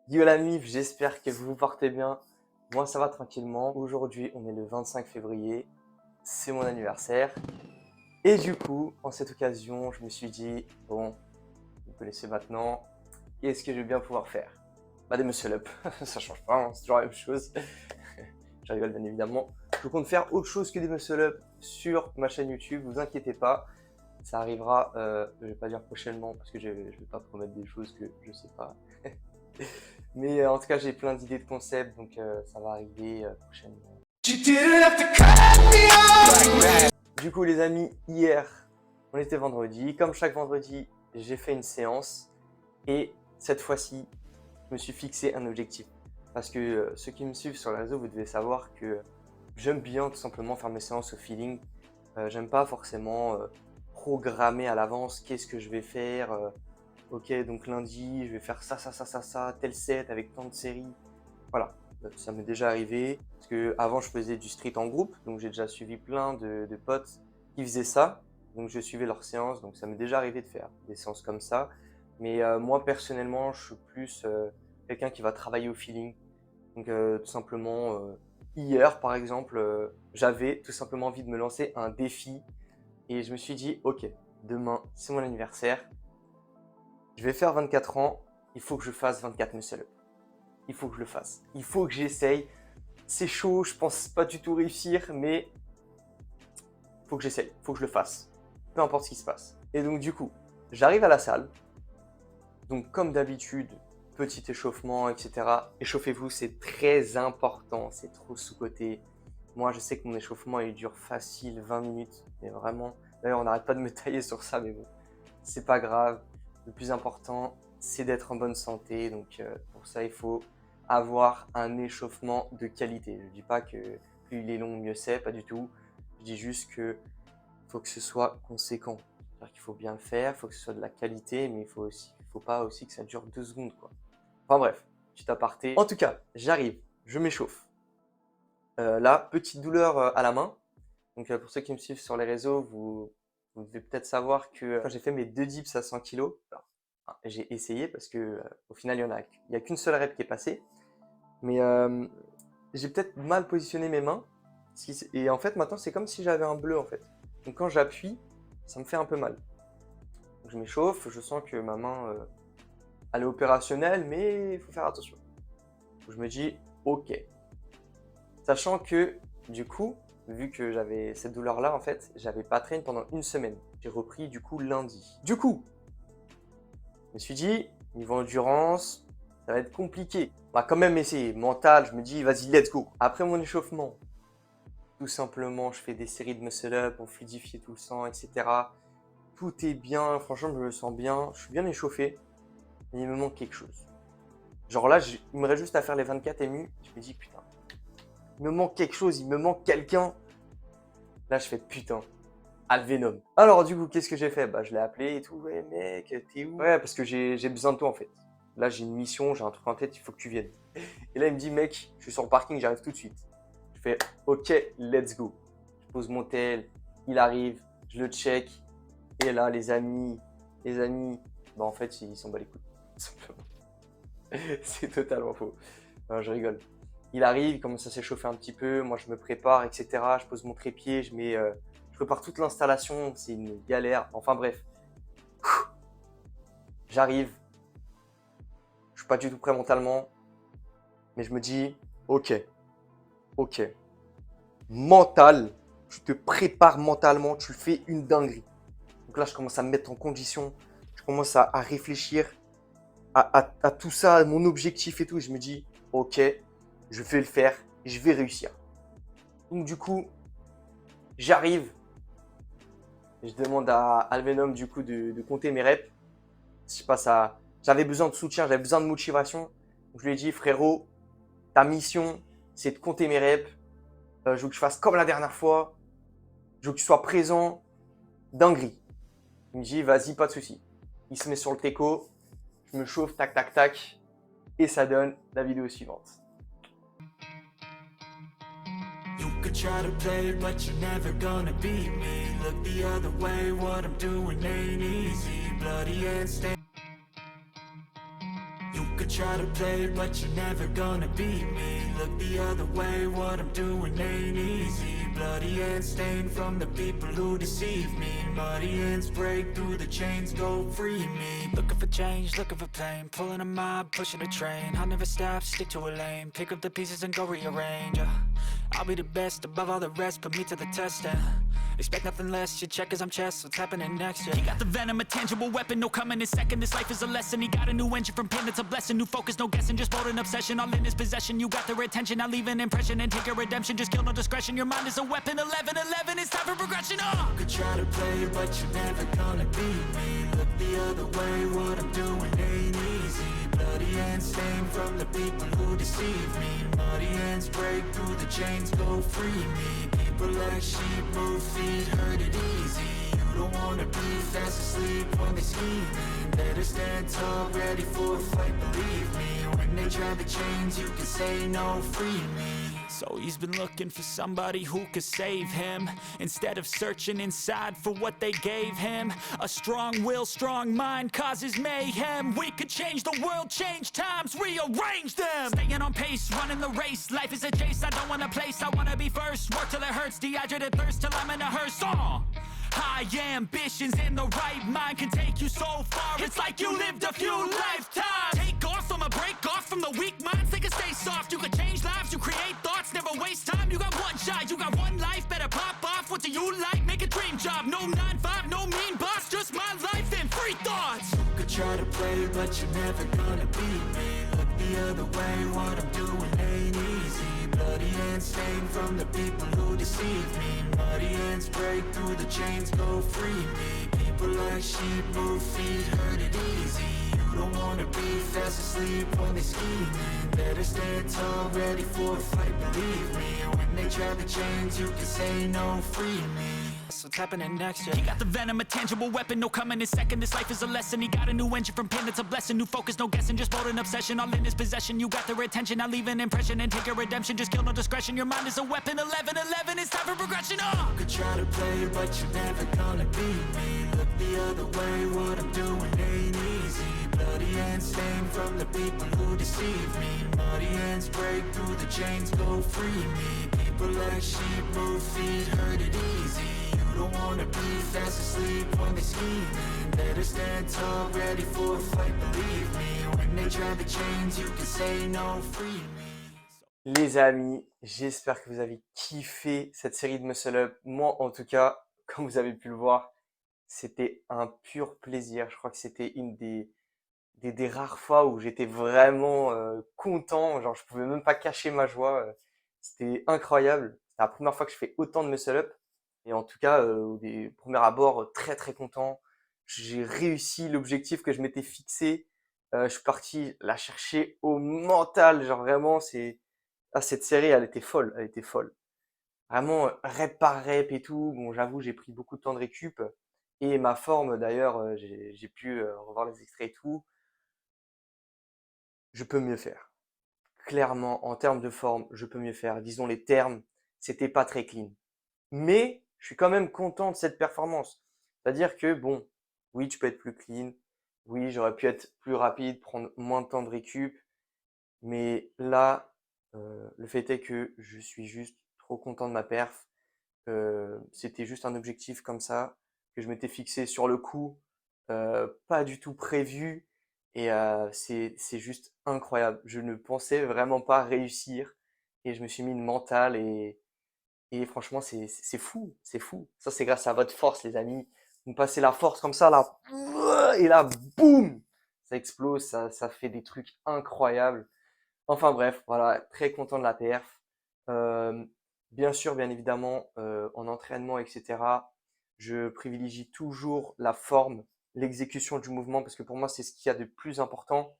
Yo la mif, j'espère que vous vous portez bien. Moi ça va tranquillement. Aujourd'hui on est le 25 février, c'est mon anniversaire. Et du coup, en cette occasion, je me suis dit, bon, vous connaissez maintenant, qu'est-ce que je vais bien pouvoir faire? Bah des muscle up, ça change pas, hein, c'est toujours la même chose. Je rigole bien évidemment. Je compte faire autre chose que des muscle up sur ma chaîne YouTube, vous inquiétez pas. Ça arrivera, je vais pas dire prochainement parce que je vais pas promettre des choses que je sais pas. Mais en tout cas, j'ai plein d'idées de concepts, donc ça va arriver prochainement. Du coup, les amis, hier, on était vendredi. Comme chaque vendredi, j'ai fait une séance. Et cette fois-ci, je me suis fixé un objectif. Parce que ceux qui me suivent sur les réseaux, vous devez savoir que j'aime bien tout simplement faire mes séances au feeling. J'aime pas forcément programmer à l'avance qu'est-ce que je vais faire. Ok, donc lundi, je vais faire ça, tel set avec tant de séries. Voilà, ça m'est déjà arrivé. Parce que avant, je faisais du street en groupe, donc j'ai déjà suivi plein de potes qui faisaient ça. Donc je suivais leurs séances, donc ça m'est déjà arrivé de faire des séances comme ça. Mais moi, personnellement, je suis plus quelqu'un qui va travailler au feeling. Donc tout simplement, hier, par exemple, j'avais tout simplement envie de me lancer un défi. Et je me suis dit, ok, demain, c'est mon anniversaire. Je vais faire 24 ans, il faut que je fasse 24 muscle-up. Il faut que je le fasse. Il faut que j'essaye. C'est chaud, je pense pas du tout réussir, mais il faut que j'essaye, il faut que je le fasse. Peu importe ce qui se passe. Et donc du coup, j'arrive à la salle. Donc comme d'habitude, petit échauffement, etc. Échauffez-vous, c'est très important, c'est trop sous-coté. Moi, je sais que mon échauffement, il dure facile 20 minutes, mais vraiment. D'ailleurs, on n'arrête pas de me tailler sur ça, mais bon, c'est pas grave. Le plus important, c'est d'être en bonne santé. Donc pour ça, il faut avoir un échauffement de qualité. Je ne dis pas que plus il est long, mieux c'est, pas du tout. Je dis juste que faut que ce soit conséquent. C'est-à-dire qu'il faut bien le faire, il faut que ce soit de la qualité, mais il faut pas aussi que ça dure 2 secondes, quoi. Enfin bref, petit aparté. En tout cas, j'arrive, je m'échauffe. Là, petite douleur à la main. Donc pour ceux qui me suivent sur les réseaux, vous devez peut-être savoir que quand j'ai fait mes 2 dips à 100 kg, j'ai essayé parce que au final, il y a qu'une seule rep qui est passée. Mais j'ai peut-être mal positionné mes mains. Et en fait, maintenant, c'est comme si j'avais un bleu, en fait. Donc quand j'appuie, ça me fait un peu mal. Donc, je m'échauffe, je sens que ma main, elle est opérationnelle, mais il faut faire attention. Donc, je me dis, ok. Sachant que, du coup, vu que j'avais cette douleur-là, en fait, j'avais pas traîné pendant une semaine. J'ai repris, du coup, lundi. Du coup, je me suis dit, niveau endurance, ça va être compliqué. On va quand même essayer. Mental, je me dis, vas-y, let's go. Après mon échauffement, tout simplement, je fais des séries de muscle-up pour fluidifier tout le sang, etc. Tout est bien, franchement, je me sens bien. Je suis bien échauffé, mais il me manque quelque chose. Genre là, il me reste juste à faire les 24 MU. Je me dis, putain, il me manque quelque chose, il me manque quelqu'un. Là, je fais, putain, Alvenom. Alors, du coup, qu'est-ce que j'ai fait? Bah, je l'ai appelé et tout. Ouais, mec, t'es où? Ouais, parce que j'ai besoin de toi, en fait. Là, j'ai une mission, j'ai un truc en tête, il faut que tu viennes. Et là, il me dit, mec, je suis sur le parking, j'arrive tout de suite. Je fais, ok, let's go. Je pose mon tel, il arrive, je le check. Et là, les amis, bah en fait, ils s'en bat les couilles, tout simplement. C'est totalement faux. Non, je rigole. Il arrive, il commence à s'échauffer un petit peu, moi je me prépare, etc. Je pose mon trépied, je prépare toute l'installation, c'est une galère. Enfin bref. J'arrive, je suis pas du tout prêt mentalement, mais je me dis, ok, mental, tu te prépares mentalement, tu fais une dinguerie. Donc là, je commence à me mettre en condition, je commence à réfléchir à tout ça, à mon objectif et tout. Et je me dis, ok, je vais le faire, je vais réussir. Donc du coup, j'arrive, je demande à Alvenom du coup de compter mes reps. Je sais pas, ça, j'avais besoin de soutien, j'avais besoin de motivation. Donc je lui ai dit, frérot, ta mission, c'est de compter mes reps. Je veux que je fasse comme la dernière fois. Je veux que tu sois présent. Dinguerie. Il me dit, vas-y, pas de souci. Il se met sur le teco. Je me chauffe, tac, tac, tac. Et ça donne la vidéo suivante. You could try to play, but you're never gonna beat me. Look the other way, what I'm doing ain't easy. Bloody and stained. try to play, but you're never gonna beat me. Look the other way, what I'm doing ain't easy. Bloody hands stained from the people who deceive me. Muddy hands break through the chains, go free me. Looking for change, looking for pain, pulling a mob, pushing a train. I'll never stop, stick to a lane, pick up the pieces and go rearrange. I'll be the best above all the rest, put me to the test and expect nothing less. You check as I'm chess, what's happening next? Yeah. He got the venom, a tangible weapon, no coming in second. This life is a lesson. He got a new engine from pain, it's a blessing. New focus, no guessing, just bold and obsession. All in his possession, you got their attention. I'll leave an impression and take your redemption. Just kill no discretion. Your mind is a weapon. 11-11, it's time for progression. You could try to play, but you're never gonna beat me. Look the other way, what I'm doing ain't easy. Bloody hands stained from the people who deceive me. Muddy hands break through the chains, go free me. People like sheep move feet, hurt it easy. You don't wanna be fast asleep when they scheming. Better stand tall, ready for a fight, believe me. When they try the chains, you can say no, free me. So he's been looking for somebody who could save him, instead of searching inside for what they gave him. A strong will, strong mind causes mayhem. We could change the world, change times, rearrange them. Staying on pace, running the race. Life is a chase, I don't want a place. I wanna be first, work till it hurts. Dehydrated thirst till I'm in a hearse. High ambitions in the right mind can take you so far. It's like you lived a few lifetimes. Take off from a break off from the weak minds. They can stay soft. You can change lives. You create thoughts. Never waste time. You got one shot. You got one life. Better pop off. What do you like? Make a dream job. No 9-5. No mean boss. Just my life and free thoughts. You could try to play, but you're never gonna beat me. Look the other way. What I'm doing ain't easy. Bloody hands stained from the people who deceive me. Muddy hands break through the chains, go free me. People like sheep move feet, hurt it easy. You don't wanna be fast asleep when they scheming. Better stand tall, ready for a fight, believe me. When they try the chains, you can say no, free me. What's happening next? Yeah. He got the venom, a tangible weapon, no coming in second. This life is a lesson. He got a new engine from pain, it's a blessing. New focus, no guessing, just bold and obsession. All in his possession, you got their attention. I'll leave an impression and take your redemption. Just kill no discretion. Your mind is a weapon. 11-11, it's time for progression. You could try to play, but you're never gonna beat me. Look the other way, what I'm doing ain't easy. Bloody hands stained from the people who deceive me. Muddy hands break through the chains, go free me. People like sheep move feet, hurt it easy. You don't wanna be fast asleep when they scheming. Better stand tall, ready for a fight, believe me. When they try the chains, you can say no, free me. Les amis, j'espère que vous avez kiffé cette série de Muscle Up. Moi, en tout cas, comme vous avez pu le voir, c'était un pur plaisir. Je crois que c'était une des rares fois où j'étais vraiment content. Genre, je pouvais même pas cacher ma joie. C'était incroyable. C'est la première fois que je fais autant de Muscle Up. Et en tout cas, au premier abord, très très content. J'ai réussi l'objectif que je m'étais fixé. Je suis parti la chercher au mental. Genre vraiment, cette série, elle était folle. Elle était folle. Vraiment, rep par rep et tout. Bon, j'avoue, j'ai pris beaucoup de temps de récup. Et ma forme, d'ailleurs, j'ai pu revoir les extraits et tout. Je peux mieux faire. Clairement, en termes de forme, je peux mieux faire. Disons les termes, c'était pas très clean. Mais je suis quand même content de cette performance. C'est-à-dire que, bon, oui, tu peux être plus clean. Oui, j'aurais pu être plus rapide, prendre moins de temps de récup. Mais là, le fait est que je suis juste trop content de ma perf. C'était juste un objectif comme ça que je m'étais fixé sur le coup, pas du tout prévu. Et c'est juste incroyable. Je ne pensais vraiment pas réussir. Et je me suis mis une mentale et franchement, c'est fou, c'est fou. Ça, c'est grâce à votre force, les amis. Vous me passez la force comme ça, là. Et là, boum! Ça explose, ça fait des trucs incroyables. Enfin bref, voilà, très content de la perf. Bien sûr, bien évidemment, en entraînement, etc., je privilégie toujours la forme, l'exécution du mouvement, parce que pour moi, c'est ce qu'il y a de plus important.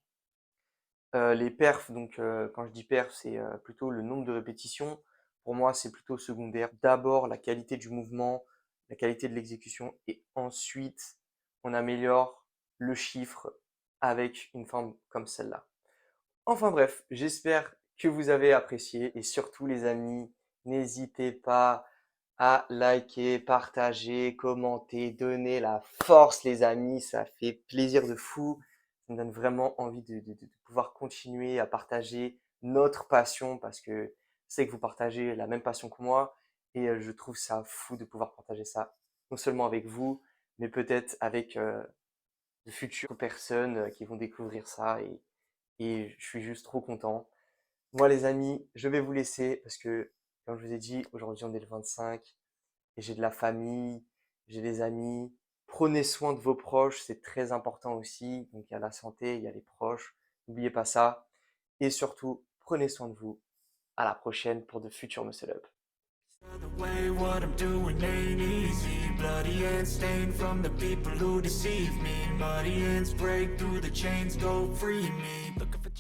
Les perfs, donc quand je dis perf, c'est plutôt le nombre de répétitions. Pour moi, c'est plutôt secondaire. D'abord, la qualité du mouvement, la qualité de l'exécution, et ensuite, on améliore le chiffre avec une forme comme celle-là. Enfin bref, j'espère que vous avez apprécié et surtout les amis, n'hésitez pas à liker, partager, commenter, donner la force les amis, ça fait plaisir de fou. me donne vraiment envie de pouvoir continuer à partager notre passion parce que je sais que vous partagez la même passion que moi et je trouve ça fou de pouvoir partager ça, non seulement avec vous, mais peut-être avec de futures personnes qui vont découvrir ça et je suis juste trop content. Moi, les amis, je vais vous laisser parce que, comme je vous ai dit, aujourd'hui on est le 25 et j'ai de la famille, j'ai des amis. Prenez soin de vos proches, c'est très important aussi. Donc, il y a la santé, il y a les proches. N'oubliez pas ça. Et surtout, prenez soin de vous. À la prochaine pour de futurs Muscle Up. The way what I'm doing ain't easy. Bloody and stained from the people who deceive me. Muddy hands break through the chains, go free me. Looking for